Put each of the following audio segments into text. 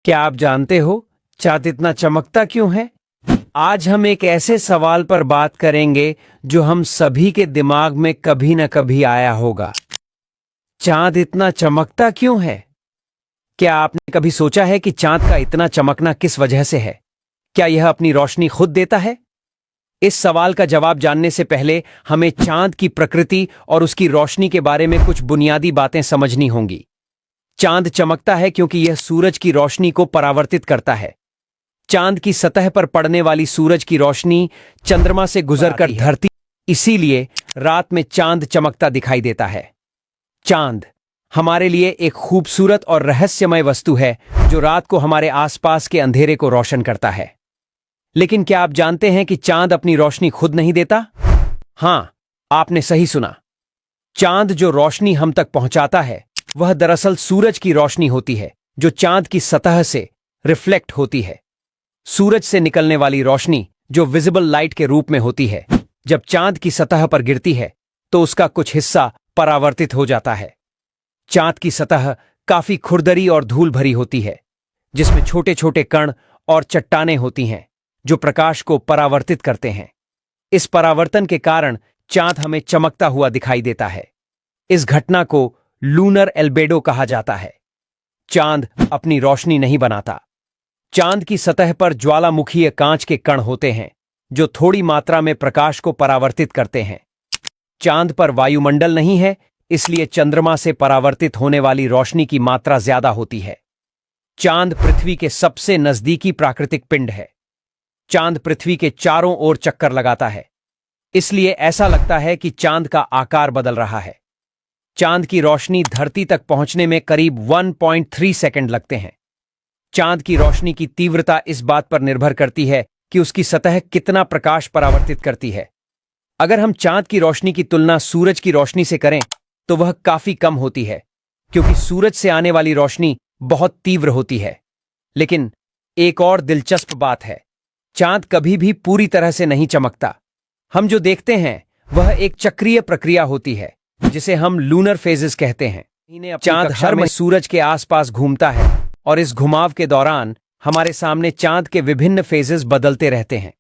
क्या आप जानते हो चाँद इतना चमकता क्यों है? आज हम एक ऐसे सवाल पर बात करेंगे जो हम सभी के दिमाग में कभी न कभी आया होगा। चाँद इतना चमकता क्यों है? क्या आपने कभी सोचा है कि चाँद का इतना चमकना किस वजह से है? क्या यह अपनी रोशनी खुद देता है? इस सवाल का जवाब जानने से पहले हमें चाँद की प्रकृति और उसकी रोशनी के बारे में कुछ बुनियादी बातें समझनी होंगी। चांद चमकता है क्योंकि यह सूरज की रोशनी को परावर्तित करता है। चांद की सतह पर पड़ने वाली सूरज की रोशनी चंद्रमा से गुजरकर धरती, इसीलिए रात में चांद चमकता दिखाई देता है। चांद हमारे लिए एक खूबसूरत और रहस्यमय वस्तु है जो रात को हमारे आसपास के अंधेरे को रोशन करता है। लेकिन क्या आप जानते हैं कि चांद अपनी रोशनी खुद नहीं देता? हां, आपने सही सुना। चांद जो रोशनी हम तक पहुंचाता है वह दरअसल सूरज की रोशनी होती है जो चांद की सतह से रिफ्लेक्ट होती है। सूरज से निकलने वाली रोशनी जो विजिबल लाइट के रूप में होती है, जब चांद की सतह पर गिरती है तो उसका कुछ हिस्सा परावर्तित हो जाता है। चांद की सतह काफी खुरदरी और धूल भरी होती है, जिसमें छोटे छोटे कण और चट्टानें होती हैं जो प्रकाश को परावर्तित करते हैं। इस परावर्तन के कारण चांद हमें चमकता हुआ दिखाई देता है। इस घटना को लूनर एल्बेडो कहा जाता है। चांद अपनी रोशनी नहीं बनाता। चांद की सतह पर ज्वालामुखीय कांच के कण होते हैं जो थोड़ी मात्रा में प्रकाश को परावर्तित करते हैं। चांद पर वायुमंडल नहीं है, इसलिए चंद्रमा से परावर्तित होने वाली रोशनी की मात्रा ज्यादा होती है। चांद पृथ्वी के सबसे नजदीकी प्राकृतिक पिंड है। चांद पृथ्वी के चारों ओर चक्कर लगाता है, इसलिए ऐसा लगता है कि चांद का आकार बदल रहा है। चांद की रोशनी धरती तक पहुंचने में करीब 1.3 सेकंड लगते हैं। चांद की रोशनी की तीव्रता इस बात पर निर्भर करती है कि उसकी सतह कितना प्रकाश परावर्तित करती है। अगर हम चांद की रोशनी की तुलना सूरज की रोशनी से करें तो वह काफी कम होती है, क्योंकि सूरज से आने वाली रोशनी बहुत तीव्र होती है। लेकिन एक और दिलचस्प बात है, चांद कभी भी पूरी तरह से नहीं चमकता। हम जो देखते हैं वह एक चक्रीय प्रक्रिया होती है जिसे हम लूनर फेजेस कहते हैं। चांद हर में सूरज के आसपास घूमता है और इस घुमाव के दौरान हमारे सामने चांद के विभिन्न फेजेस बदलते रहते हैं।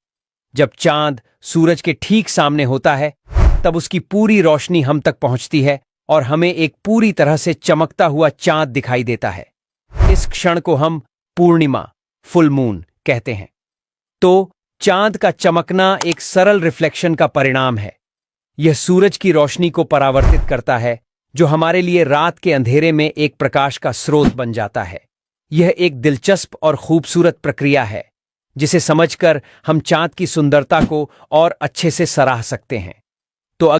जब चांद सूरज के ठीक सामने होता है तब उसकी पूरी रोशनी हम तक पहुंचती है और हमें एक पूरी तरह से चमकता हुआ चांद दिखाई देता है। इस क्षण को हम पूर्णिमा, फुल मून कहते हैं। तो चांद का चमकना एक सरल रिफ्लेक्शन का परिणाम है। यह सूरज की रोशनी को परावर्तित करता है जो हमारे लिए रात के अंधेरे में एक प्रकाश का स्रोत बन जाता है। यह एक दिलचस्प और खूबसूरत प्रक्रिया है जिसे समझकर हम चांद की सुंदरता को और अच्छे से सराह सकते हैं।